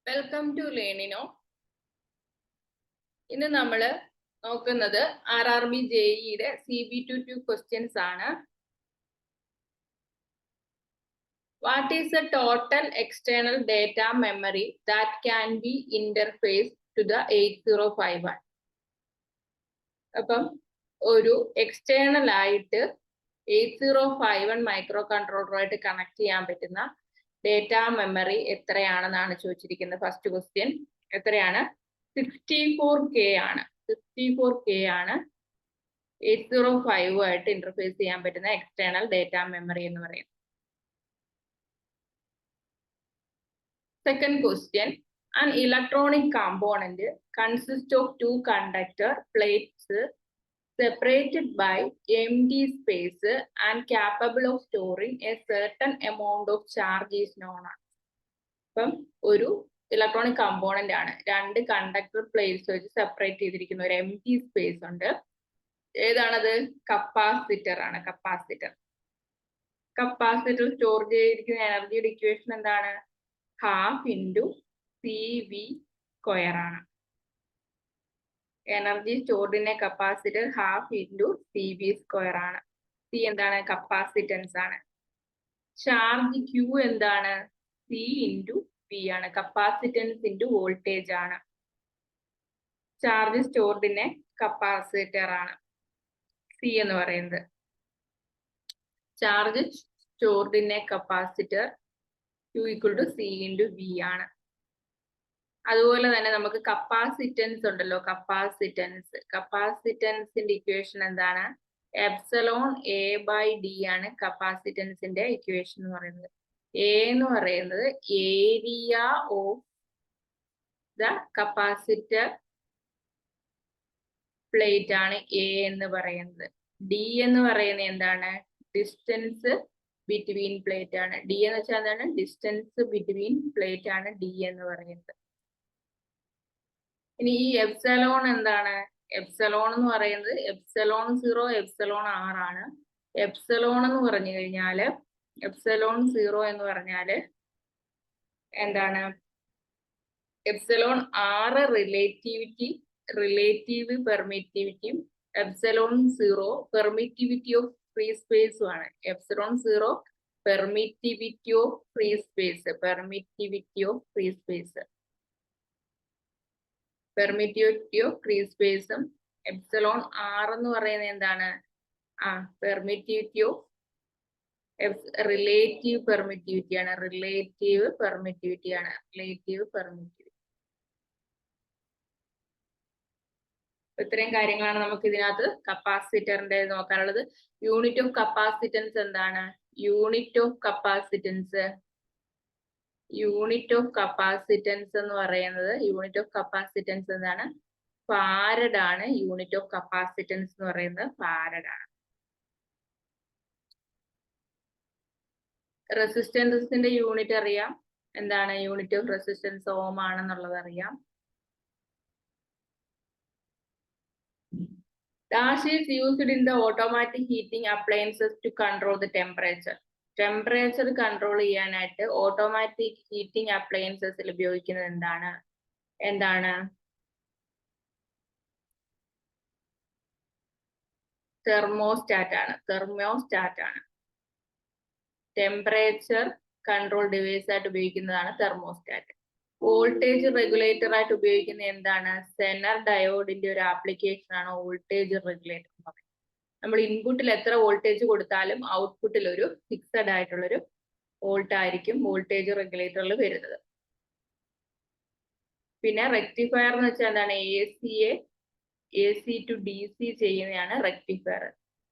Welcome to Learnino. ഇന്ന് നമ്മൾ നോക്കുന്നത് RRB JEE-യുടെ CB22 ക്വസ്റ്റ്യൻസ് ആണ്. What is the total external data memory that can be interface to the 8051? അപ്പം ഒരു എക്സ്റ്റേണൽ ആയിട്ട് 8051 മൈക്രോ കൺട്രോളറുമായിട്ട് കണക്ട് ചെയ്യാൻ പറ്റുന്ന ഡേറ്റ മെമ്മറി എത്രയാണെന്നാണ് ചോദിച്ചിരിക്കുന്നത്. ഫസ്റ്റ് ക്വസ്റ്റ്യൻ എത്രയാണ്? 64K ആണ്. 64K ആണ് 8051 ആയിട്ട് ഇന്റർഫേസ് ചെയ്യാൻ പറ്റുന്ന എക്സ്റ്റേണൽ ഡേറ്റ മെമ്മറി എന്ന് പറയുന്നത്. Second question, an electronic component consists of two conductor plates separated by empty space and capable of storing a certain amount of charge is known as. അപ്പം ഒരു electronic component ആണ്. രണ്ട് conductor plates വെച്ച് separate ചെയ്തിരിക്കുന്ന ഒരു empty space ഉണ്ട്. ഏതാണത്? Capacitor ആണ്. കപ്പാസിറ്റർ സ്റ്റോർ ചെയ്തിരിക്കുന്ന എനർജിയുടെ ഇക്വേഷൻ എന്താണ്? ½ × CV² ആണ്. Energy stored in A capacitor ½ × CV² ആണ്. C എന്താണ്? കപ്പാസിറ്റൻസ് ആണ്. ചാർജ് Q എന്താണ്? C × V ആണ്. കപ്പാസിറ്റൻസ് × വോൾട്ടേജ് ആണ്. Charge stored in A capacitor ആണ് C എന്ന് പറയുന്നത്. Charge stored in A capacitor Q = C × V ആണ്. അതുപോലെ തന്നെ നമുക്ക് കപ്പാസിറ്റൻസ് ഉണ്ടല്ലോ, കപ്പാസിറ്റൻസിന്റെ ഇക്വേഷൻ എന്താണ്? εA/d ആണ് കപ്പാസിറ്റൻസിന്റെ ഇക്വേഷൻ എന്ന് പറയുന്നത്. A എന്ന് പറയുന്നത് area of the capacitor plate ആണ് A എന്ന് പറയുന്നത്. D എന്ന് പറയുന്നത് എന്താണ്? ഡിസ്റ്റൻസ് ബിറ്റ്വീൻ പ്ലേറ്റ് ആണ്. D എന്ന് വെച്ചാൽ എന്താണ്? ഡിസ്റ്റൻസ് ബിറ്റ്വീൻ പ്ലേറ്റ് ആണ് D എന്ന് പറയുന്നത്. ഇനി ഈ എപ്സിലോൺ എന്താണ്? എപ്സിലോൺ എന്ന് പറയുന്നത് ε0 εr ആണ്. എപ്സിലോൺ എന്ന് പറഞ്ഞു കഴിഞ്ഞാല് ε0 എന്ന് പറഞ്ഞാല് എന്താണ്? εr റിലേറ്റീവ് പെർമിറ്റിവിറ്റിയും ε0 പെർമിറ്റിവിറ്റി ഓഫ് ഫ്രീ സ്പേസും ആണ്. ε0 permittivity of free space, permittivity of free സ്പേസും εr എന്ന് പറയുന്നത് എന്താണ്? പെർമിറ്റിവിറ്റി ഓഫ് റിലേറ്റീവ് പെർമിറ്റിവിറ്റി ആണ്. ഇത്രയും കാര്യങ്ങളാണ് നമുക്ക് ഇതിനകത്ത് കപ്പാസിറ്ററിന്റെ നോക്കാനുള്ളത്. യൂണിറ്റ് ഓഫ് കപ്പാസിറ്റൻസ് എന്താണ്? യൂണിറ്റ് ഓഫ് കപ്പാസിറ്റൻസ് എന്ന് പറയുന്നത് എന്താണ്? ഫാരഡ് ആണ്. യൂണിറ്റ് ഓഫ് കപ്പാസിറ്റൻസ് എന്ന് പറയുന്നത് ഫാരഡ് ആണ്. റെസിസ്റ്റൻസിന്റെ യൂണിറ്റ് അറിയാം. എന്താണ് യൂണിറ്റ് ഓഫ് റെസിസ്റ്റൻസ്? ഓം ആണെന്നുള്ളത് അറിയാം. Dash is used in the automatic heating appliances to control the temperature. Temperature control ചെയ്യാനായിട്ട് ഓട്ടോമാറ്റിക് ഹീറ്റിംഗ് അപ്ലയൻസസിൽ ഉപയോഗിക്കുന്നത് എന്താണ്? തെർമോസ്റ്റാറ്റ് ആണ്. ടെമ്പറേച്ചർ കൺട്രോൾ ഡിവൈസ് ആയിട്ട് ഉപയോഗിക്കുന്നതാണ് തെർമോസ്റ്റാറ്റ്. വോൾട്ടേജ് റെഗുലേറ്റർ ആയിട്ട് ഉപയോഗിക്കുന്നത് എന്താണ്? സെനർ ഡയോഡിന്റെ ഒരു ആപ്ലിക്കേഷൻ ആണ് വോൾട്ടേജ് റെഗുലേറ്റർ എന്ന് പറയുന്നത്. നമ്മൾ ഇൻപുട്ടിൽ എത്ര വോൾട്ടേജ് കൊടുത്താലും ഔട്ട്പുട്ടിൽ ഒരു ഫിക്സഡ് ആയിട്ടുള്ളൊരു വോൾട്ട് ആയിരിക്കും വോൾട്ടേജ് റെഗുലേറ്ററിൽ വരുന്നത്. പിന്നെ റെക്ടിഫയർ എന്ന് വെച്ചാൽ എന്താണ്? AC ടു DC ചെയ്യുന്നതാണ് റെക്ടിഫയർ.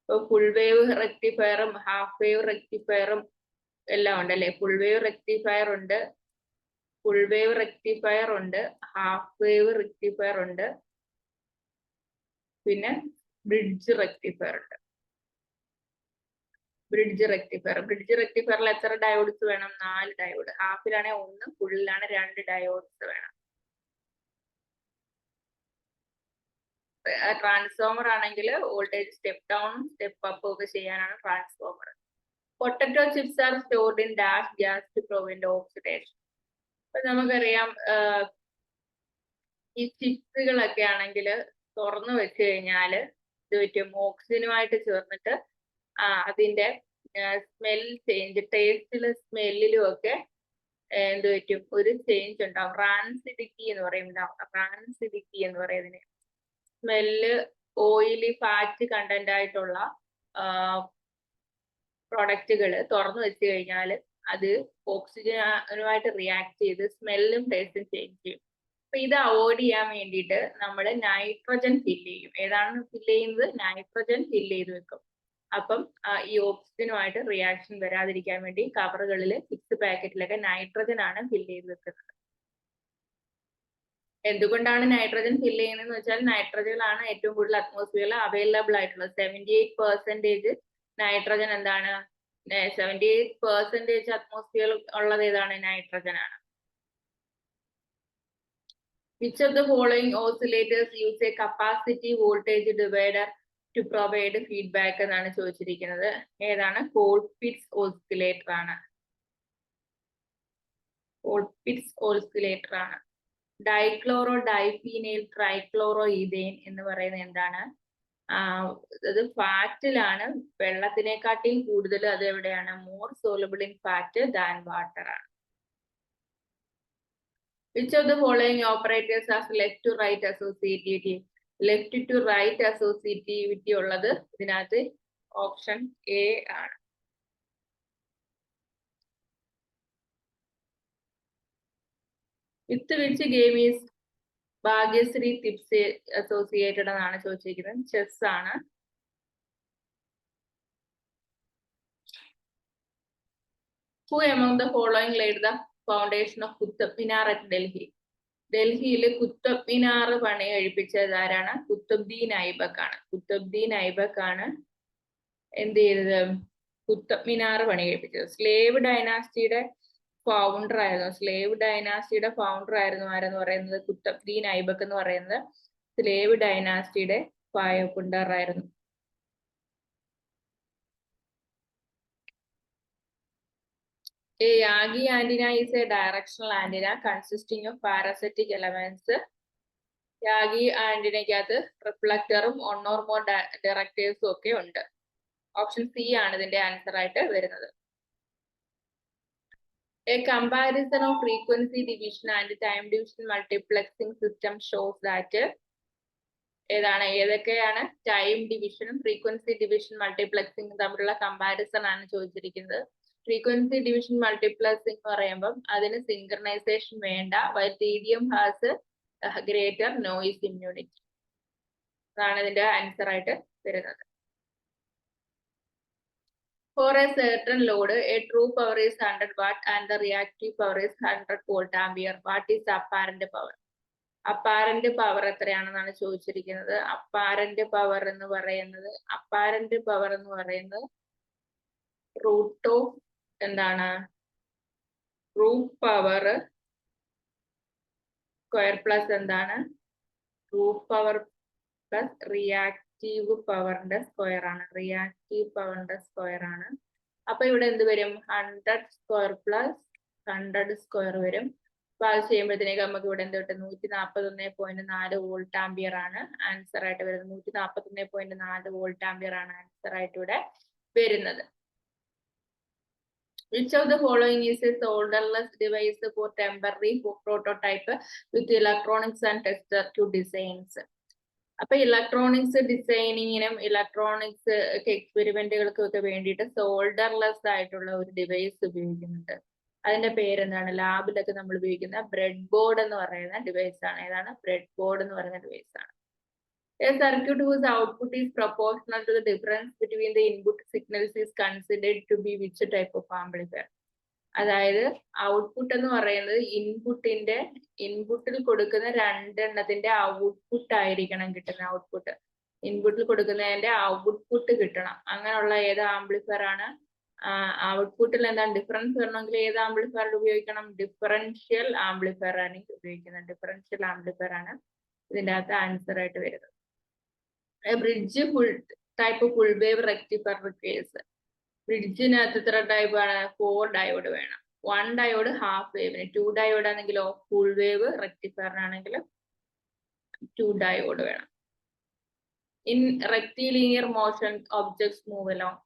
ഇപ്പൊ ഫുൾ വേവ് റെക്ടിഫയറും ഹാഫ് വേവ് റെക്ടിഫയറും എല്ലാം ഉണ്ടല്ലേ. ഫുൾ വേവ് റെക്ടിഫയർ ഉണ്ട്, ഹാഫ് വേവ് റെക്ടിഫയർ ഉണ്ട്, പിന്നെ ബ്രിഡ്ജ് റെക്ടിഫയർ ഉണ്ട്. ബ്രിഡ്ജ് റെക്ടിഫയറിൽ എത്ര ഡയോഡ്സ് വേണം? 4 ഡയോഡ്. ഹാഫിലാണെങ്കിൽ 1, ഫുള്ളിലാണ് 2 ഡയോഡ്സ് വേണം. ട്രാൻസ്ഫോമർ ആണെങ്കിൽ വോൾട്ടേജ് സ്റ്റെപ്പ് ഡൗണും സ്റ്റെപ്പ് അപ്പും ഒക്കെ ചെയ്യാനാണ് transformer. Potato chips are stored in dash gas to prevent oxidation. നമുക്കറിയാം ഈ ചിപ്സുകളൊക്കെ ആണെങ്കിൽ തുറന്നു വെച്ച് കഴിഞ്ഞാൽ ഇത് പറ്റും ഓക്സിജനുമായിട്ട് ചേർന്നിട്ട് അതിന്റെ സ്മെൽ ചേഞ്ച്, ടേസ്റ്റിലും സ്മെല്ലിലും ഒക്കെ എന്ത് പറ്റും, ഒരു ചേഞ്ച് ഉണ്ടാവും. റാൻസിഡിറ്റി എന്ന് പറയുന്നതിന് സ്മെല്ല് ഓയിലി ഫാറ്റ് കണ്ടന്റ് ആയിട്ടുള്ള പ്രൊഡക്റ്റുകൾ തുറന്നു വെച്ച് കഴിഞ്ഞാൽ അത് ഓക്സിജനുമായിട്ട് റിയാക്ട് ചെയ്ത് സ്മെല്ലും ടേസ്റ്റും ചേഞ്ച് ചെയ്യും. അപ്പൊ ഇത് അവോയ്ഡ് ചെയ്യാൻ വേണ്ടിയിട്ട് നമ്മൾ നൈട്രജൻ ഫില്ല് ചെയ്യും. ഏതാണ് ഫില്ല് ചെയ്യുന്നത്? നൈട്രജൻ ഫില്ല് ചെയ്ത് വെക്കും. അപ്പം ഈ ഓക്സിജനുമായിട്ട് റിയാക്ഷൻ വരാതിരിക്കാൻ വേണ്ടി കവറുകളിൽ 6 പാക്കറ്റിലൊക്കെ നൈട്രജൻ ആണ് ഫില്ല് ചെയ്ത് വെക്കുന്നത്. എന്തുകൊണ്ടാണ് നൈട്രജൻ ഫില്ല് ചെയ്യുന്നതെന്ന് വെച്ചാൽ നൈട്രജനാണ് ഏറ്റവും കൂടുതൽ അറ്റ്മോസ്ഫിയറിൽ അവൈലബിൾ ആയിട്ടുള്ളത്. 78% നൈട്രജൻ എന്താണ്? 78% അറ്റ്മോസ്ഫിയറിൽ ഉള്ളത് ഏതാണ്? നൈട്രജൻ ആണ്. Which of the following oscillators use a capacity voltage divider to provide feedback എന്നാണ് ചോദിച്ചിരിക്കുന്നത്. ഏതാണ്? കോൾപിറ്റ്സ് ഓസിലേറ്റർ ആണ്. കോൾപിറ്റ്സ് ഓസിലേറ്റർ ആണ്. ഡൈക്ലോറോ ഡൈഫീനൈൽ ട്രൈക്ലോറോ ഈഥെയ്ൻ എന്ന് പറയുന്നത് എന്താണ്? അത് ഫാറ്റിലാണ്. വെള്ളത്തിനെക്കാട്ടിയും കൂടുതൽ അത് എവിടെയാണ്? More soluble in fat than water ആണ്. Which of the following operators has left to right associativity? Left to right associativity ഉള്ളത് ഇതിനകത്ത് ഓപ്ഷൻ എ ആണ്. With which game is Bhagyashree tips associated എന്നാണ് ചോദിച്ചിരിക്കുന്നത്. ചെസ് ആണ്. Who among the following laid the foundation of Qutub Minar at Delhi? ഡൽഹിയിൽ കുത്തബ് മിനാർ പണി കഴിപ്പിച്ചത് ആരാണ്? കുത്തബ്ദീൻ ഐബക് ആണ്. കുത്തബ്ദീൻ ഐബക് ആണ് എന്ത് ചെയ്തത്? കുത്തബ് മിനാർ പണി കഴിപ്പിച്ചത്. സ്ലേവ് ഡൈനാസ്റ്റിയുടെ ഫൗണ്ടർ ആയിരുന്നു. ആരെന്ന് പറയുന്നത്? കുത്തബ്ദീൻ ഐബക് എന്ന് പറയുന്നത് സ്ലേവ് ഡൈനാസ്റ്റിയുടെ ഫൗണ്ടർ ആയിരുന്നു. A Yagi antenna is a directional antenna consisting of parasitic elements. Yagi ആന്റിനയ്ക്കകത്ത് റിഫ്ലക്ടറും 1 or more ഡയറക്ടേഴ്സും ഒക്കെ ഉണ്ട്. ഓപ്ഷൻ സി ആണ് ഇതിന്റെ ആൻസർ ആയിട്ട് വരുന്നത്. A comparison of frequency division and time division multiplexing system shows that ഏതൊക്കെയാണ് ടൈം ഡിവിഷനും ഫ്രീക്വൻസി ഡിവിഷൻ മൾട്ടിപ്ലക്സിംഗ് തമ്മിലുള്ള കമ്പാരിസൺ ആണ് ചോദിച്ചിരിക്കുന്നത്. ഫ്രീക്വൻസി ഡിവിഷൻ മൾട്ടിപ്ലക്സിംഗ് എന്ന് പറയുമ്പോൾ അതിന് സിങ്ക്രണൈസേഷൻ വേണ്ട. While TDM has greater noise immunity. അതാണ് ഇതിന്റെ ആൻസർ ആയിട്ട് വരുന്നത്. For a certain load, a true power is 100 watt and the reactive power is 100 volt ampere. What is the apparent power? Apparent power എത്രയാണെന്നാണ് ചോദിച്ചിരിക്കുന്നത്. Apparent power എന്ന് പറയുന്നത് root of എന്താണ്? Root power square plus എന്താണ്? Root power plus reactive പവറിന്റെ square ആണ്. അപ്പൊ ഇവിടെ എന്ത് വരും? 100 സ്ക്വയർ പ്ലസ് 100 സ്ക്വയർ വരും. അപ്പൊ അത് ചെയ്യുമ്പോഴത്തേക്ക് നമുക്ക് ഇവിടെ എന്ത് കിട്ടും? 141.4 വോൾട്ട് ആംപിയർ ആണ് ആൻസർ ആയിട്ട് വരുന്നത്. 141.4 വോൾട്ട് ആംപിയർ ആണ് ആൻസർ ആയിട്ട് ഇവിടെ വരുന്നത്. Which of the following is a solderless device for temporary prototype with electronics and test circuit designs? അപ്പൊ ഇലക്ട്രോണിക്സ് ഡിസൈനിങ്ങിനും ഇലക്ട്രോണിക്സ് എക്സ്പെരിമെന്റുകൾക്കും ഒക്കെ വേണ്ടിയിട്ട് സോൾഡർലെസ് ആയിട്ടുള്ള ഒരു ഡിവൈസ് ഉപയോഗിക്കുന്നുണ്ട്. അതിന്റെ പേരെന്താണ്? ലാബിലൊക്കെ നമ്മൾ ഉപയോഗിക്കുന്ന ബ്രെഡ് ബോർഡ് എന്ന് പറയുന്ന ഡിവൈസ് ആണ്. ഏതാണ്? ബ്രെഡ് ബോർഡ് എന്ന് പറയുന്ന ഡിവൈസ് ആണ്. A circuit whose output is proportional to the difference between the input signals is considered to be which type of amplifier? അതായത് ഔട്ട്പുട്ട് എന്ന് പറയുന്നത് ഇൻപുട്ടിൽ കൊടുക്കുന്ന രണ്ടെണ്ണത്തിന്റെ ഔട്ട്പുട്ട് ആയിരിക്കണം കിട്ടുന്ന ഔട്ട്പുട്ട്. ഇൻപുട്ടിൽ കൊടുക്കുന്നതിന്റെ ഔട്ട്പുട്ട് കിട്ടണം. അങ്ങനെയുള്ള ഏത് ആംപ്ലിഫയർ ആണ്? ഔട്ട്പുട്ടിൽ എന്താണ് ഡിഫറൻസ് വരണമെങ്കിൽ ഏത് ആംപ്ലിഫയർ ഉപയോഗിക്കണം? ഡിഫറൻഷ്യൽ ആംപ്ലിഫയർ ആണ് ഉപയോഗിക്കുന്നത്. ഡിഫറൻഷ്യൽ ആംപ്ലിഫയർ ആണ് ഇതിന്റെ അകത്ത് ആൻസർ ആയിട്ട് വരുന്നത്. Bridge type full wave rectifier case. ബ്രിഡ്ജിനകത്ത് എത്ര ടൈപ്പ് ആണ്? 4 ഡയോഡ് വേണം. 1 ഡയോഡ് ഹാഫ് വേവിന്, 2 ഡയോഡ് ആണെങ്കിലോ ഫുൾ വേവ്, റെക്ടിഫയറിനാണെങ്കിൽ 2 ഡയോഡ് വേണം. In rectilinear motion objects move along.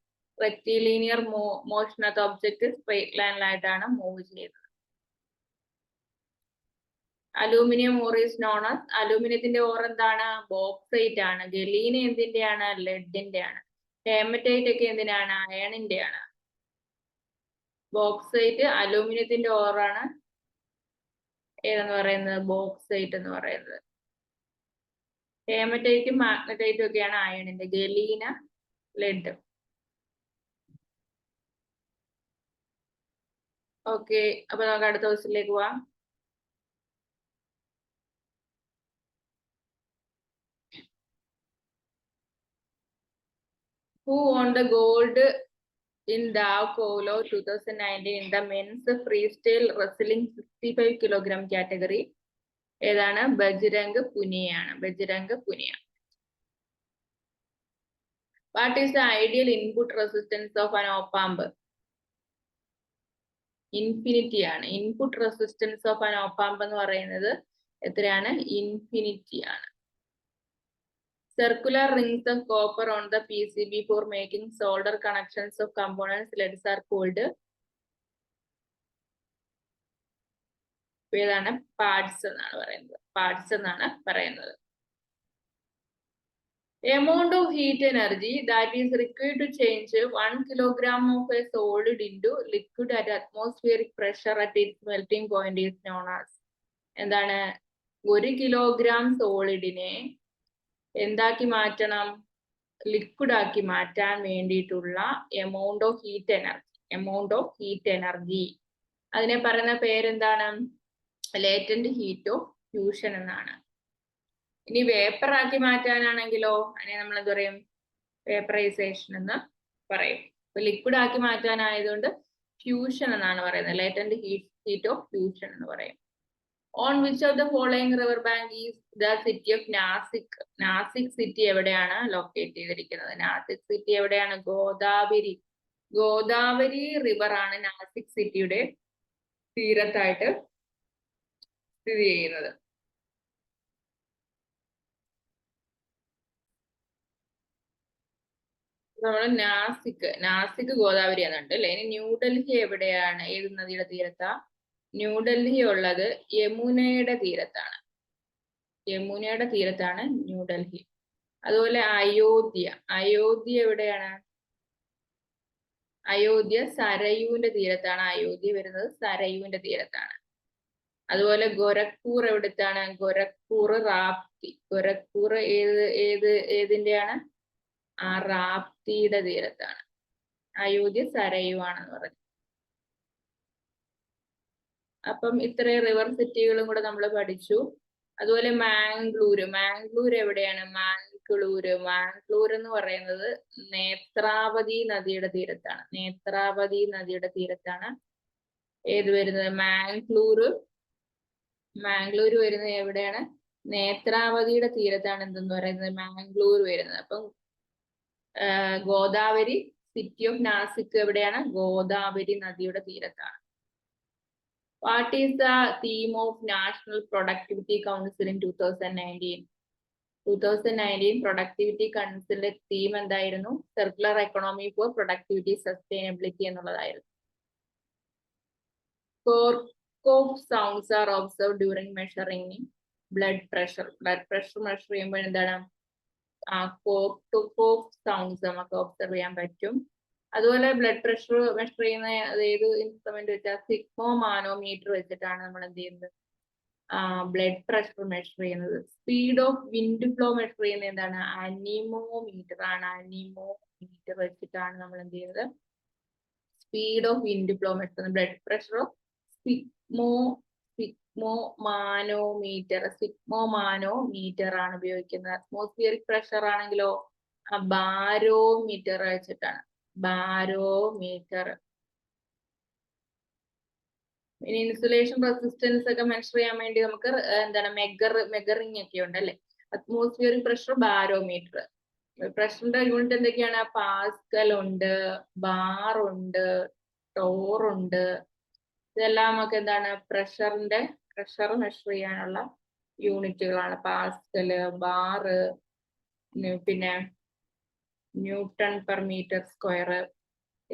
റെക്ടിലീനിയർ മോഷനകത്ത് ഒബ്ജക്ട് സ്ട്രെയിറ്റ് ലൈനിലായിട്ടാണ് മൂവ് ചെയ്യുന്നത്. Aluminium ore is known as, അലൂമിനിയത്തിന്റെ ഓർ എന്താണ്? ബോക്സൈറ്റ് ആണ്. ഗലീന എന്തിന്റെയാണ്? ലെഡിന്റെ ആണ്. ഹേമറ്റൈറ്റ് ഒക്കെ എന്തിനാണ്? അയണിന്റെ ആണ്. ബോക്സൈറ്റ് അലൂമിനിയത്തിന്റെ ഓറാണ് ഏതെന്ന് പറയുന്നത്? ബോക്സൈറ്റ് എന്ന് പറയുന്നത്. ഹേമറ്റൈറ്റും മാഗ്നറ്റൈറ്റും ഒക്കെയാണ് അയണിന്റെ. Galena lead. ഓക്കെ, അപ്പൊ നമുക്ക് അടുത്ത ക്വസ്റ്റ്യനിലേക്ക് പോവാം. Who won the gold in Dow Polo 2019 in the men's freestyle wrestling 65 kilogram category? ഏതാണ്? ബജ്രംഗ് പുനിയാണ്. Bajrang Punia. What is the ideal input resistance of an op-amp? Infinity ആണ്. Input resistance of an op-amp എന്ന് പറയുന്നത് എത്രയാണ്? ഇൻഫിനിറ്റി ആണ്. Circular rings of copper on the PCB for making solder connections of components LEDs are called ഏതാണ്? Parts എന്നാണ് പറയുന്നത്. Parts എന്നാണ് പറയുന്നത്. Amount of heat energy that is required to change 1 kilogram of a solid into liquid at atmospheric pressure at its melting point is known as. എന്താണ്? 1 kilogram സോളിഡിനെ എന്താക്കി മാറ്റണം? Liquid ആക്കി മാറ്റാൻ വേണ്ടിയിട്ടുള്ള amount of heat energy. Amount of heat energy അതിനെ പറയുന്ന പേരെന്താണ്? Latent heat of fusion എന്നാണ്. ഇനി വേപ്പർ ആക്കി മാറ്റാനാണെങ്കിലോ അതിനെ നമ്മൾ എന്ത് പറയും? വേപ്പറൈസേഷൻ എന്ന് പറയും. ഇപ്പൊ ലിക്വിഡ് ആക്കി മാറ്റാനായതുകൊണ്ട് ഫ്യൂഷൻ എന്നാണ് പറയുന്നത്. ലേറ്റന്റ് ഹീറ്റ് ഓഫ് ഫ്യൂഷൻ എന്ന് പറയും. On which of the following river bank is the city of Nasik? Nasik city എവിടെയാണ് ലൊക്കേറ്റ് ചെയ്തിരിക്കുന്നത്? നാസിക് സിറ്റി എവിടെയാണ്? ഗോദാവരി. ഗോദാവരി റിവർ ആണ് നാസിക് സിറ്റിയുടെ തീരത്തായിട്ട് സ്ഥിതി ചെയ്യുന്നത്. നമ്മൾ നാസിക് ഗോദാവരി എന്നുണ്ട് അല്ലെ. ഇനി ന്യൂഡൽഹി എവിടെയാണ്? ഏത് നദിയുടെ തീരത്താ? ന്യൂഡൽഹി ഉള്ളത് യമുനയുടെ തീരത്താണ്. യമുനയുടെ തീരത്താണ് ന്യൂഡൽഹി. അതുപോലെ അയോധ്യ എവിടെയാണ്? അയോധ്യ സരയുവിന്റെ തീരത്താണ്. അയോധ്യ വരുന്നത് സരയുവിന്റെ തീരത്താണ്. അതുപോലെ ഗോരഖ്പൂർ എവിടത്താണ്? ഗോരഖ്പൂർ റാപ്തി. ഗോരഖ്പൂർ ഏതിന്റെയാണ്? ആ റാപ്തിയുടെ തീരത്താണ്. അയോധ്യ സരയു ആണെന്ന് പറഞ്ഞു. അപ്പം ഇത്രയും റിവർ സിറ്റികളും കൂടെ നമ്മൾ പഠിച്ചു. അതുപോലെ മാംഗ്ലൂർ എവിടെയാണ്? മാംഗ്ലൂർ എന്ന് പറയുന്നത് നേത്രാവതി നദിയുടെ തീരത്താണ്. നേത്രാവതി നദിയുടെ തീരത്താണ് ഏത് വരുന്നത്? മാംഗ്ലൂർ വരുന്നത് എവിടെയാണ്? നേത്രാവതിയുടെ തീരത്താണ് എന്തെന്ന് പറയുന്നത്? മാംഗ്ലൂർ വരുന്നത്. അപ്പം ഗോദാവരി സിറ്റി ഓഫ് നാസിക് എവിടെയാണ്? ഗോദാവരി നദിയുടെ തീരത്താണ്. What is the theme of National Productivity Council in 2019? 2019 Productivity Council theme എന്തായിരുന്നു? Circular economy for productivity sustainability എന്നുള്ളതായിരുന്നു. Cork sounds are observed during measuring blood pressure. Blood pressure measure ചെയ്യുമ്പോൾ എന്താണ്? cork sounds നമുക്ക് observe ചെയ്യാൻ പറ്റും. അതുപോലെ blood pressure measure ചെയ്യുന്ന ഏത് ഇൻസ്ട്രുമെന്റ് വെച്ചാൽ സിഗ്മോ മാനോമീറ്റർ വെച്ചിട്ടാണ് നമ്മൾ എന്ത് ചെയ്യുന്നത്? ബ്ലഡ് പ്രഷർ മെഷർ ചെയ്യുന്നത്. Speed of wind flow measure ചെയ്യുന്നത് എന്താണ്? അനിമോമീറ്റർ ആണ്. അനിമോമീറ്റർ വെച്ചിട്ടാണ് നമ്മൾ എന്ത് ചെയ്യുന്നത്? Speed of wind flow measure ചെയ്യുന്നത്. ബ്ലഡ് പ്രഷർ സിഗ്മോ മാനോമീറ്റർ ആണ് ഉപയോഗിക്കുന്നത്. അറ്റ്മോസ്ഫിയറിക് പ്രഷർ ആണെങ്കിലോ ബാരോമീറ്റർ വെച്ചിട്ടാണ്. ബാരോമീറ്റർ. ഇനി ഇൻസുലേഷൻ റെസിസ്റ്റൻസ് ഒക്കെ മെഷർ ചെയ്യാൻ വേണ്ടി നമുക്ക് എന്താണ്? മെഗറിങ് ഒക്കെ ഉണ്ട് അല്ലെ. Atmospheric pressure barometer. പ്രഷറിന്റെ യൂണിറ്റ് എന്തൊക്കെയാണ്? പാസ്കൽ ഉണ്ട്, ബാർ ഉണ്ട്, ടോർ ഉണ്ട്, ഇതെല്ലാം നമുക്ക് എന്താണ് പ്രഷർ മെഷർ ചെയ്യാനുള്ള യൂണിറ്റുകളാണ്. പാസ്കല്, ബാറ്, പിന്നെ ന്യൂട്ടൺ പെർ മീറ്റർ സ്ക്വയർ,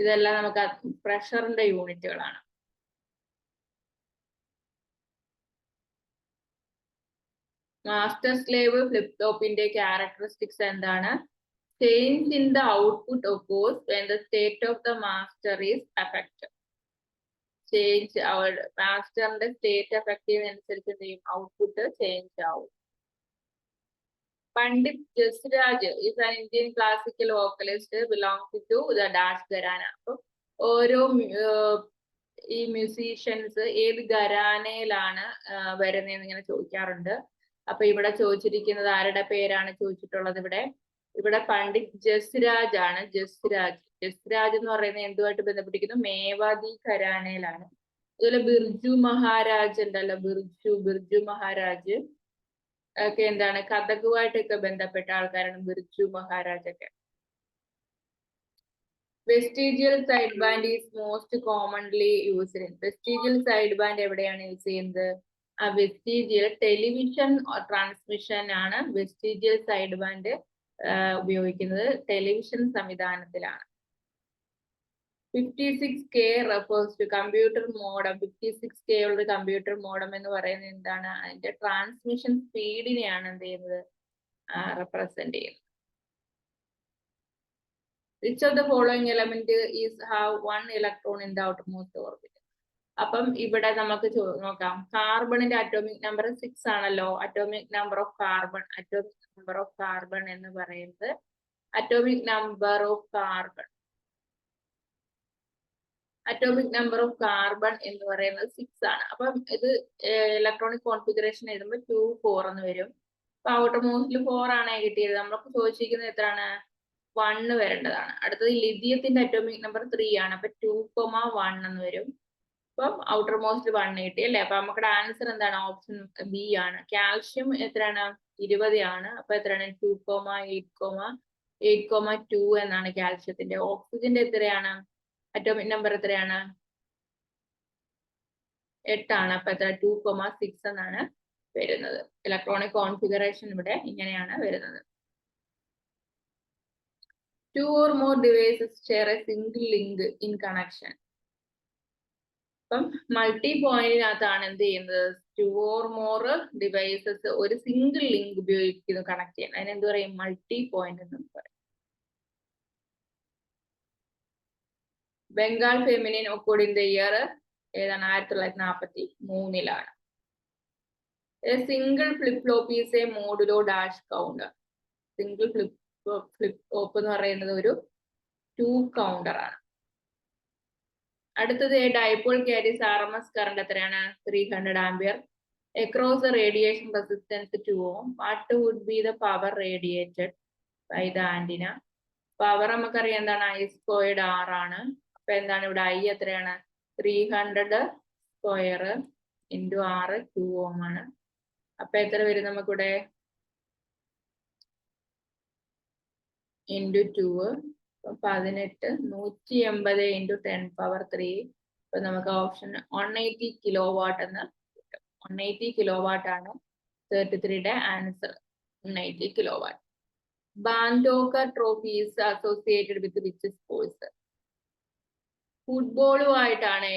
ഇതെല്ലാം നമുക്ക് പ്രഷറിന്റെ യൂണിറ്റുകളാണ്. മാസ്റ്റർ സ്ലേവ് ഫ്ലിപ്പ് ടോപ്പിന്റെ ക്യാരക്ടറിസ്റ്റിക്സ് എന്താണ്? Change in the output occurs when the state of the master is affected. Change മാസ്റ്ററിന്റെ സ്റ്റേറ്റ് എഫക്ട് ചെയ്യുന്നതനുസരിച്ച് എന്ത് ചെയ്യും? ഔട്ട്പുട്ട് ചേഞ്ച് ആവും. Pandit Jasraj is an Indian classical vocalist belonging to the Dash Gharana. അപ്പൊ ഓരോ ഈ മ്യൂസീഷ്യൻസ് ഏത് ഘരാനയിലാണ് വരുന്നതെന്ന് ഇങ്ങനെ ചോദിക്കാറുണ്ട്. അപ്പൊ ഇവിടെ ചോദിച്ചിരിക്കുന്നത് ആരുടെ പേരാണ് ചോദിച്ചിട്ടുള്ളത്? ഇവിടെ പണ്ഡിറ്റ് ജസ്രാജ് ആണ്. ജസ്രാജ് എന്ന് പറയുന്നത് എന്തുമായിട്ട് ബന്ധപ്പെട്ടിരിക്കുന്നു? മേവാതി ഘരാനയിലാണ്. അതുപോലെ ബിർജു മഹാരാജ് ഉണ്ടല്ലോ, ബിർജു മഹാരാജ് ഒക്കെ എന്താണ്? കഥകുമായിട്ടൊക്കെ ബന്ധപ്പെട്ട ആൾക്കാരാണ് ബിർജു മഹാരാജ് ഒക്കെ. Vestigial side band is most commonly used in. Vestigial side band എവിടെയാണ് യൂസ് ചെയ്യുന്നത്? വെസ്റ്റിജിയൽ ടെലിവിഷൻ ട്രാൻസ്മിഷൻ ആണ് വെസ്റ്റിജിയൽ സൈഡ് ബാൻഡ് ഉപയോഗിക്കുന്നത്. ടെലിവിഷൻ സംവിധാനത്തിലാണ്. 56K refers to computer modem. 56K ഉള്ള കമ്പ്യൂട്ടർ മോഡം എന്ന് പറയുന്നത് എന്താണ്? അതിന്റെ ട്രാൻസ്മിഷൻ സ്പീഡിനെയാണ് എന്ത് ചെയ്യുന്നത്? റെപ്രസെന്റ് ചെയ്യുന്നത്. Which of the following element is have one electron in the outermost orbit? അപ്പം ഇവിടെ നമുക്ക് നോക്കാം. കാർബണിന്റെ അറ്റോമിക് നമ്പർ 6 ആണല്ലോ. അറ്റോമിക് നമ്പർ ഓഫ് കാർബൺ എന്ന് പറയുന്നത് അറ്റോമിക് നമ്പർ ഓഫ് കാർബൺ എന്ന് പറയുന്നത് 6 ആണ്. അപ്പം ഇത് ഇലക്ട്രോണിക് കോൺഫിഗറേഷൻ എഴുതുമ്പോൾ 2, 4 എന്ന് വരും. അപ്പൊ ഔട്ടർ മോസ്റ്റിൽ 4 ആണ് കിട്ടിയത്. നമ്മൾക്ക് ചോദിച്ചിരിക്കുന്നത് എത്രയാണ്? 1 വരേണ്ടതാണ്. അടുത്തത് ലിഥിയത്തിന്റെ അറ്റോമിക് നമ്പർ 3 ആണ്. അപ്പൊ 2,1 എന്ന് വരും. അപ്പം ഔട്ടർ മോസ്റ്റ് 1 കിട്ടി അല്ലെ. അപ്പൊ നമുക്ക് ആൻസർ എന്താണ്? ഓപ്ഷൻ ബി ആണ്. കാൽഷ്യം എത്രയാണ്? 20 ആണ്. അപ്പൊ എത്രയാണ്? 2,8,2 എന്നാണ് കാൽഷ്യത്തിന്റെ. ഓക്സിജന്റെ എത്രയാണ്? അറ്റോമിക് നമ്പർ എത്രയാണ്? 8 ആണ്. അപ്പൊ എത്ര? 2,6 എന്നാണ് വരുന്നത്. ഇലക്ട്രോണിക് കോൺഫിഗറേഷൻ ഇവിടെ ഇങ്ങനെയാണ് വരുന്നത്. 2 or more devices share a single link in connection. അപ്പം മൾട്ടി പോയിന്റിനകത്താണ് എന്ത് ചെയ്യുന്നത്? 2 or more ഡിവൈസസ് ഒരു സിംഗിൾ ലിങ്ക് ഉപയോഗിക്കുന്നു കണക്ട് ചെയ്യാൻ. അതിനെന്ത് പറയും? മൾട്ടി പോയിന്റ് എന്ന് പറയും. Bengal famine occurred in the year ഏതാണ്? 1943 single flip flop is a modulo dash counter. Single flip flop എന്ന് പറയുന്നത് ഒരു 2 കൗണ്ടർ ആണ്. അടുത്തത് ഡൈപോൾ ക്യാരീസ് RMS കറണ്ട് എത്രയാണ്? 300 ampere across the radiation resistance 2 ohm. What would be the power radiated by the antenna? Power നമുക്കറിയാം എന്താണ്? I² R ആണ്. അപ്പൊ എന്താണ് ഇവിടെ? I എത്രയാണ്? 300 സ്ക്വയർ ഇൻറ്റു R 2 ohm ആണ്. അപ്പൊ എത്ര വരും നമുക്കിവിടെ? Into 2 18 180 into 10⁻3. അപ്പൊ നമുക്ക് ഓപ്ഷൻ 180 കിലോവാട്ട് എന്ന് കിട്ടും. 180 കിലോവാട്ട് ആണ് 33യുടെ answer. 180 kilowatt. Bandodkar trophy is associated with which sports? ഫുട്ബോളുമായിട്ടാണ്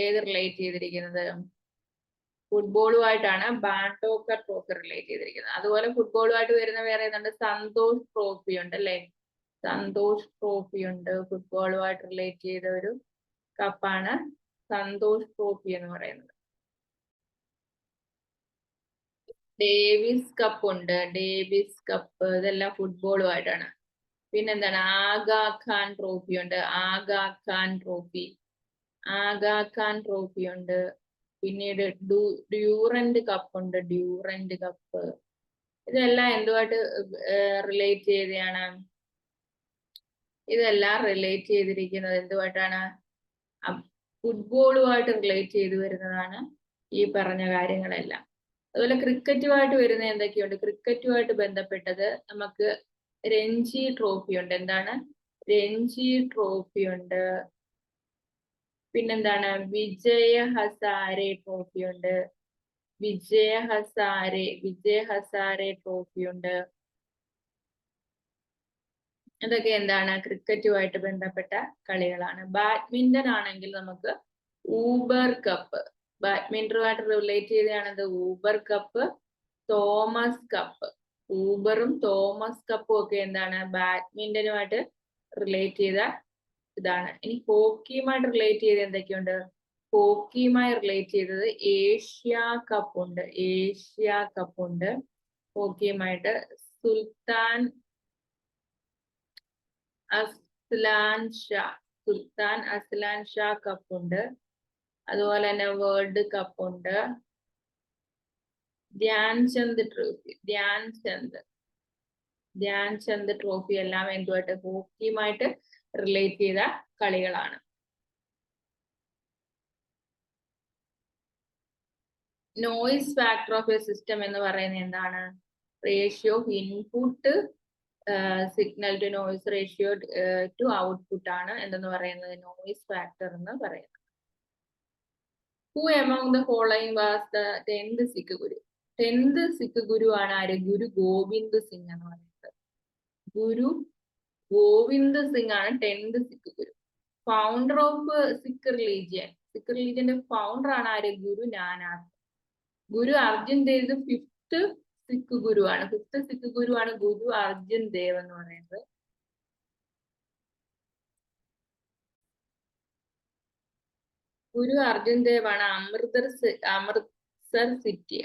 ഏത് റിലേറ്റ് ചെയ്തിരിക്കുന്നത്? ഫുട്ബോളുമായിട്ടാണ് ബാൻഡോക്കർ ട്രോഫി റിലേറ്റ് ചെയ്തിരിക്കുന്നത്. അതുപോലെ ഫുട്ബോളുമായിട്ട് വരുന്ന വേറെ ഏതുണ്ട്? സന്തോഷ് ട്രോഫി ഉണ്ട് അല്ലെ. സന്തോഷ് ട്രോഫി ഉണ്ട്. ഫുട്ബോളുമായിട്ട് റിലേറ്റ് ചെയ്ത ഒരു കപ്പാണ് സന്തോഷ് ട്രോഫി എന്ന് പറയുന്നത്. ഡേവിസ് കപ്പ് ഉണ്ട്. ഡേവിസ് കപ്പ് ഇതെല്ലാം ഫുട്ബോളുമായിട്ടാണ്. പിന്നെന്താണ്? ആഗാ ഖാൻ ട്രോഫി ഉണ്ട്. ആഗാ ഖാൻ ട്രോഫി ഉണ്ട്. പിന്നീട് ഡ്യൂറന്റ് കപ്പ് ഉണ്ട്. ഡ്യൂറന്റ് കപ്പ് ഇതെല്ലാം എന്തുമായിട്ട് റിലേറ്റ് ചെയ്തതാണ്? ഇതെല്ലാം റിലേറ്റ് ചെയ്തിരിക്കുന്നത് എന്തുമായിട്ടാണ്? ഫുട്ബോളുമായിട്ട് റിലേറ്റ് ചെയ്ത് വരുന്നതാണ് ഈ പറഞ്ഞ കാര്യങ്ങളെല്ലാം. അതുപോലെ ക്രിക്കറ്റുമായിട്ട് വരുന്ന എന്തൊക്കെയുണ്ട്? ക്രിക്കറ്റുമായിട്ട് ബന്ധപ്പെട്ടത് നമുക്ക് രഞ്ജി ട്രോഫി ഉണ്ട്. എന്താണ്? രഞ്ജി ട്രോഫി ഉണ്ട്. പിന്നെന്താണ് വിജയ ഹസാരെ ട്രോഫി ഉണ്ട്. വിജയ ഹസാരെ ട്രോഫി ഉണ്ട്. ഇതൊക്കെ എന്താണ് ക്രിക്കറ്റുമായിട്ട് ബന്ധപ്പെട്ട കളികളാണ്. ബാഡ്മിന്റൺ ആണെങ്കിൽ നമുക്ക് ഊബർ കപ്പ്, ബാഡ്മിന്റനുമായിട്ട് റിലേറ്റ് ചെയ്തതാണത് ഊബർ കപ്പ്, തോമസ് കപ്പ്. ഊബറും തോമസ് കപ്പും ഒക്കെ എന്താണ് ബാഡ്മിന്റനുമായിട്ട് റിലേറ്റ് ചെയ്ത ഇതാണ്. ഇനി ഹോക്കിയുമായിട്ട് റിലേറ്റ് ചെയ്ത് എന്തൊക്കെയുണ്ട്? ഹോക്കിയുമായി റിലേറ്റ് ചെയ്തത് ഏഷ്യ കപ്പ് ഉണ്ട്. ഏഷ്യ കപ്പ് ഉണ്ട് ഹോക്കിയുമായിട്ട്. സുൽത്താൻ അസ്ലാൻ ഷാ കപ്പ് ഉണ്ട്. അതുപോലെ തന്നെ വേൾഡ് കപ്പ് ഉണ്ട്. ധ്യാൻചന്ദ് ട്രോഫി എല്ലാം എന്തുമായിട്ട് ഹോക്കിയുമായിട്ട് റിലേറ്റ് ചെയ്ത കളികളാണ്. Noise factor of a system എന്ന് പറയുന്നത് എന്താണ്? Ratio of input signal to noise ratio to output ആണ് എന്തെന്ന് പറയുന്നത് നോയിസ് ഫാക്ടർ എന്ന് പറയുന്നത്. Who among the following was the 10th Sikh guru? 10th Sikh guru ആണ് ആര്? ഗുരു ഗോവിന്ദ് സിംഗ് എന്ന് പറയുന്നത്. ഗുരു ഗോവിന്ദ് സിംഗ് ആണ് 10th Sikh guru. Founder of Sikh religion, Sikh റിലീജിയന്റെ ഫൗണ്ടർ ആണ് ആര്? ഗുരു നാനാക്ക്. ഗുരു അർജുൻ ദേവ് 5th സിഖ് ഗുരു ആണ്. 5th സിഖ് ഗുരു ആണ് ഗുരു അർജുൻ ദേവ് എന്ന് പറയുന്നത്. ഗുരു അർജുൻ ദേവ് ആണ് അമൃത്സർ സിറ്റി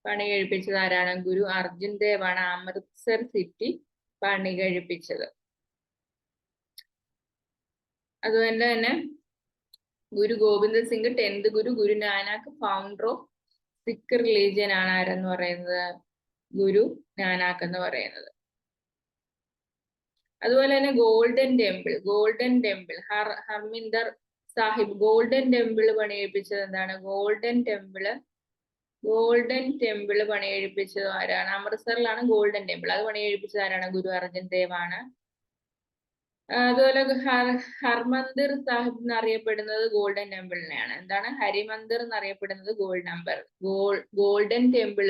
പണി കഴിപ്പിച്ചത് ആരാണ്? ഗുരു അർജുൻ ദേവ് ആണ് അമൃത്സർ സിറ്റി പണി കഴിപ്പിച്ചത്. അതുപോലെ തന്നെ Guru Govind Singh 10th guru. Guru Nanak founder of Sikh religion ആണ് ആരെന്ന് പറയുന്നത്? ഗുരു നാനാക്ക് എന്ന് പറയുന്നത്. അതുപോലെ തന്നെ Golden Temple Harmandir Sahib Golden Temple പണികഴിപ്പിച്ചത് എന്താണ്? ഗോൾഡൻ ടെമ്പിൾ പണികഴിപ്പിച്ചത് ആരാണ്? അമൃത്സറിലാണ് ഗോൾഡൻ ടെമ്പിൾ. അത് പണികഴിപ്പിച്ചത് ആരാണ്? ഗുരു അർജുൻ ദേവ് ആണ്. അതുപോലെ ഹർമന്ദിർ സാഹിബ് എന്നറിയപ്പെടുന്നത് ഗോൾഡൻ ടെമ്പിളിനെയാണ്. എന്താണ്? ഹരിമന്ദിർ എന്നറിയപ്പെടുന്നത് ഗോൾഡൻ ടെമ്പിൾ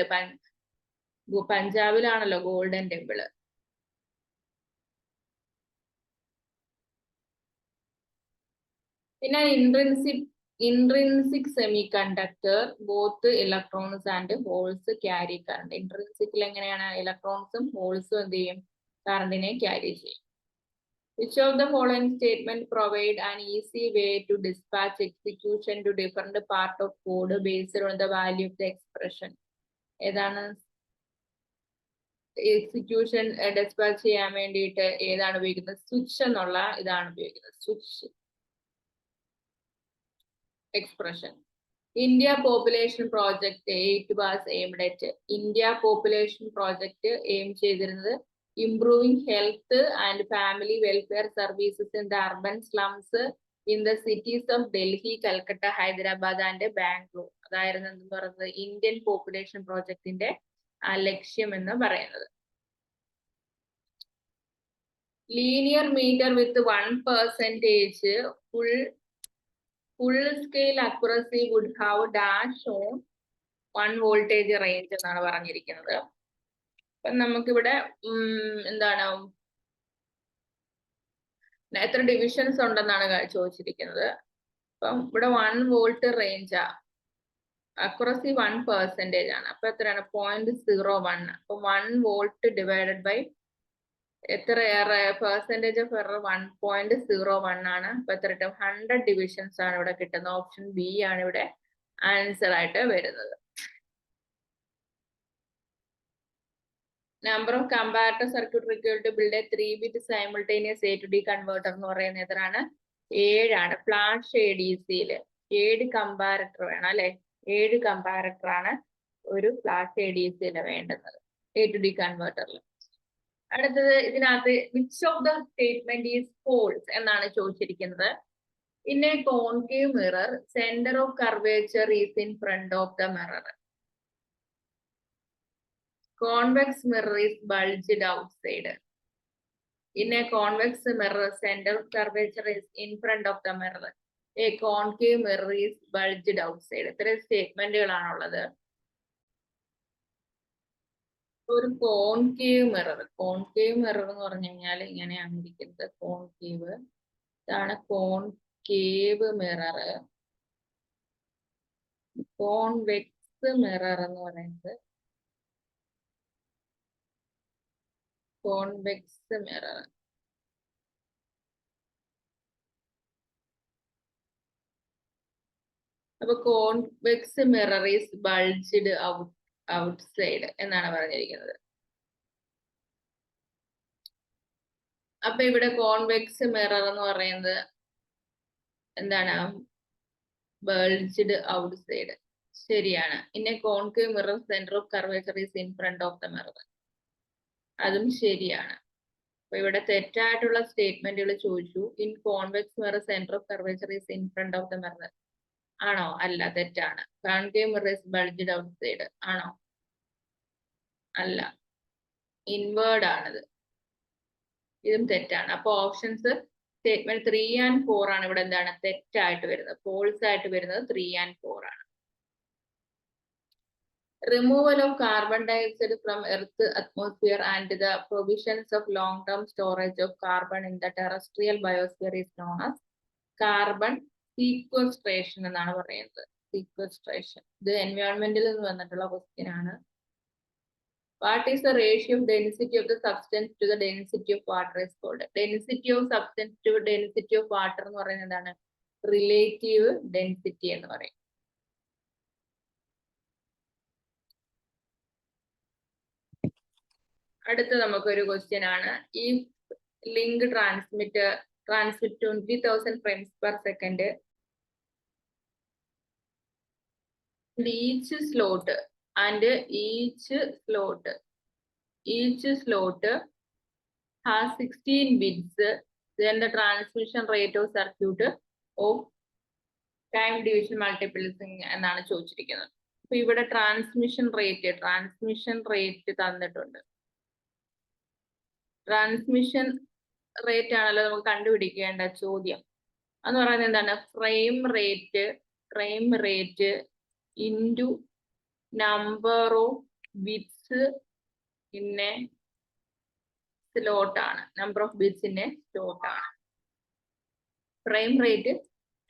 പഞ്ചാബിലാണല്ലോ ഗോൾഡൻ ടെമ്പിൾ. പിന്നെ intrinsic semiconductor both electrons and holes carry current. ഇൻട്രിൻസിക്കിൽ എങ്ങനെയാണ്? ഇലക്ട്രോൺസും ഹോൾസും എന്ത് ചെയ്യും? കറണ്ടിനെ ക്യാരി ചെയ്യും. Which of the following statement provide an easy way to dispatch execution to different part of code based on the value of the expression? ഏതാണ് execution dispatch ചെയ്യാൻ വേണ്ടിയിട്ട് ഏതാണ് ഉപയോഗിക്കുന്നത്? സ്വിച്ച് എന്നുള്ള ഇതാണ് ഉപയോഗിക്കുന്നത്. Switch expression. India population project 8 was aimed at. India population project aim ചെയ്തിരുന്നത് improving health and family welfare services in the urban slums in the cities of Delhi, Calcutta, Hyderabad and Bangalore. അതായിരുന്നു എന്ന് പറയുന്നത് Indian population പ്രോജക്റ്റിന്റെ ലക്ഷ്യം എന്ന് പറയുന്നത്. Linear metre with 1% full scale accuracy would have dash on 1 voltage range എന്നാണ് പറഞ്ഞിരിക്കുന്നത്. അപ്പം നമുക്കിവിടെ എന്താണ് എത്ര ഡിവിഷൻസ് ഉണ്ടെന്നാണ് ചോദിച്ചിരിക്കുന്നത്. അപ്പം ഇവിടെ 1 volt റേഞ്ചാ, അക്യുറസി 1% ആണ്. അപ്പൊ എത്രയാണ്? 0.01. അപ്പൊ 1 volt ഡിവൈഡഡ് ബൈ എത്ര പെർസെൻറ്റേജ് ഓഫ് എറർ? 1.01 ആണ്. അപ്പൊ എത്ര കിട്ടും? 100 ഡിവിഷൻസ് ആണ് ഇവിടെ കിട്ടുന്നത്. ഓപ്ഷൻ ബി ആണ് ഇവിടെ ആൻസർ ആയിട്ട് വരുന്നത്. Number of comparator circuit required to build a 3-bit simultaneous A to D converter എന്ന് പറയുന്നത് എത്രയാണ്? 7 ആണ്. ഫ്ലാഷ് ADCയിൽ 7 കമ്പാരറ്റർ വേണം അല്ലെ? 7 കമ്പാരറ്റർ ആണ് ഒരു ഫ്ലാഷ് ADCയിൽ വേണ്ടുന്നത് എ ടു ഡി കൺവേർട്ടറിൽ. അടുത്തത് ഇതിനകത്ത് which of the statement is false എന്നാണ് ചോദിച്ചിരിക്കുന്നത്. In a concave mirror centre of curvature is in front of the mirror. Convex mirror is bulged outside. In a convex mirror, center of curvature is in front of the mirror. A concave mirror is bulged outside. ഇത്രയും സ്റ്റേറ്റ്മെന്റുകളാണുള്ളത്. ഒരു concave mirror എന്ന് പറഞ്ഞു കഴിഞ്ഞാൽ ഇങ്ങനെയാണ് ഇരിക്കുന്നത്. Concave, ഇതാണ് concave mirror. Convex mirror എന്ന് പറയുന്നത് കോൺവെക്സ് മിറർ. അപ്പൊ convex mirror is bulged outside എന്നാണ് പറഞ്ഞിരിക്കുന്നത്. അപ്പൊ ഇവിടെ കോൺവെക്സ് മിറർ എന്ന് പറയുന്നത് എന്താണ്? Bulged outside. ശരിയാണ്. ഇന്നെ concave mirror centre of curvature is in front of the mirror. അതും ശരിയാണ്. അപ്പൊ ഇവിടെ തെറ്റായിട്ടുള്ള സ്റ്റേറ്റ്മെന്റുകൾ ചോദിച്ചു. In convex mirror centre of curvature is in front of the mirror. ആണോ? അല്ല, തെറ്റാണ്. Concave mirror is bulged outside. ആണോ? അല്ല, ഇൻവേർഡ് ആണിത്. ഇതും തെറ്റാണ്. അപ്പൊ ഓപ്ഷൻസ് സ്റ്റേറ്റ്മെന്റ് 3 and 4 ആണ് ഇവിടെ എന്താണ് തെറ്റായിട്ട് വരുന്നത്. ഫോൾസ് ആയിട്ട് വരുന്നത് 3 and 4 ആണ്. Removal of carbon dioxide from Earth's atmosphere and the provisions of long-term storage of carbon in the terrestrial biosphere is known as carbon sequestration എന്നാണ് പറയുന്നത്. Sequestration. ഇത് എൻവയോൺമെന്റിൽ നിന്ന് വന്നിട്ടുള്ള ക്വസ്റ്റ്യൻ ആണ്. What is the ratio of density of the substance to the density of water is called? Density of substance to density of water എന്ന് പറയുന്നത് എന്താണ്? Relative density എന്ന് പറയും. അടുത്ത നമുക്കൊരു ക്വസ്റ്റ്യൻ ആണ്. ഈ link transmit 20,000 frames per second. Each slot has 16 bits. Then the transmission rate of circuit of time division multiplying എന്നാണ് ചോദിച്ചിരിക്കുന്നത്. അപ്പൊ ഇവിടെ ട്രാൻസ്മിഷൻ റേറ്റ് തന്നിട്ടുണ്ട്. ട്രാൻസ്മിഷൻ റേറ്റ് ആണല്ലോ നമുക്ക് കണ്ടുപിടിക്കേണ്ട ചോദ്യം. എന്ന് പറയുന്നത് എന്താണ്? Frame rate into number of bits പിന്നെ സ്ലോട്ട് ആണ്. Number of bits in slot ആണ്. ഫ്രെയിം റേറ്റ്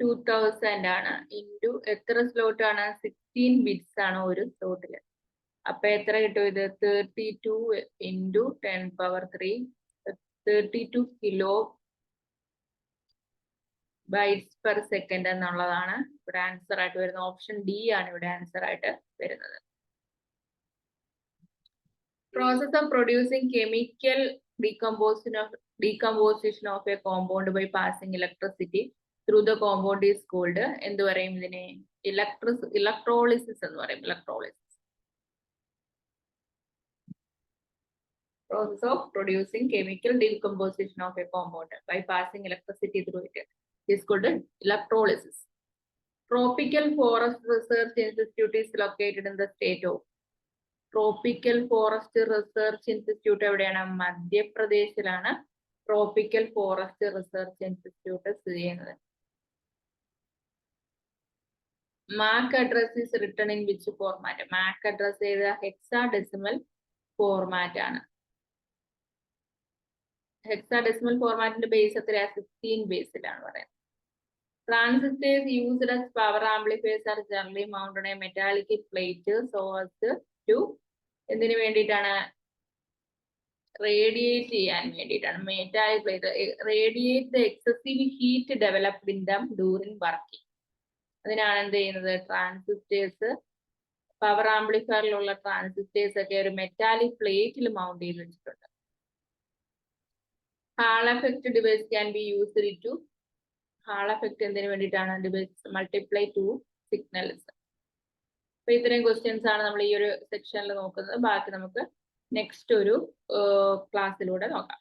2000 ആണ്. ഇൻറ്റു എത്ര സ്ലോട്ട് ആണ്? 16 ബിറ്റ്സ് ആണ് ഒരു സ്ലോട്ടില്. അപ്പൊ എത്ര കിട്ടും? ഇത് 32 into 10⁻³ 32 kilobytes per second എന്നുള്ളതാണ് ഇവിടെ ആൻസർ ആയിട്ട് വരുന്നത്. ഓപ്ഷൻ ഡി ആണ് ഇവിടെ ആൻസർ ആയിട്ട് വരുന്നത്. Process of producing chemical decomposition of a compound by passing electricity through the compound is called എന്ത് പറയും ഇതിനെ? ഇലക്ട്രോളിസിസ് എന്ന് പറയും. Electrolysis. Process of producing chemical decomposition of a compound by passing electricity through it is called electrolysis. Tropical Forest Research Institute is located in the state of Tropical Forest Research Institute എവിടെയാണ്? മധ്യപ്രദേശിലാണ് Tropical Forest Research Institute സ്ഥിതി ചെയ്യുന്നത്. MAC address is written in which format? MAC address ഏത്? Hexadecimal format ആണ്. Hexadecimal ഫോർമാറ്റിന്റെ base എത്രയാ? 16 ബേസിലാണ് പറയുന്നത്. Transistors used as power amplifiers are generally mounted on a metallic plate so as to എന്തിനു വേണ്ടിയിട്ടാണ്? Radiate ചെയ്യാൻ വേണ്ടിയിട്ടാണ്. Metallic plate radiate the excessive heat developed in them during working. അതിനാണ് എന്ത് ചെയ്യുന്നത്? ട്രാൻസിസ്റ്റേഴ്സ്, പവർ ആംപ്ലിഫയറിലുള്ള ട്രാൻസിസ്റ്റേഴ്സ് ഒക്കെ ഒരു മെറ്റാലിക് പ്ലേറ്റിൽ മൗണ്ട് ചെയ്ത് വെച്ചിട്ടുണ്ട്. Hall effect device can be used to Hall effect എന്തിനു വേണ്ടിയിട്ടാണ്? Device multiply two signals. അപ്പൊ ഇത്രയും ക്വസ്റ്റ്യൻസ് ആണ് നമ്മൾ ഈ ഒരു സെക്ഷനിൽ നോക്കുന്നത്. ബാക്കി നമുക്ക് നെക്സ്റ്റ് ഒരു ക്ലാസ്സിലൂടെ നോക്കാം.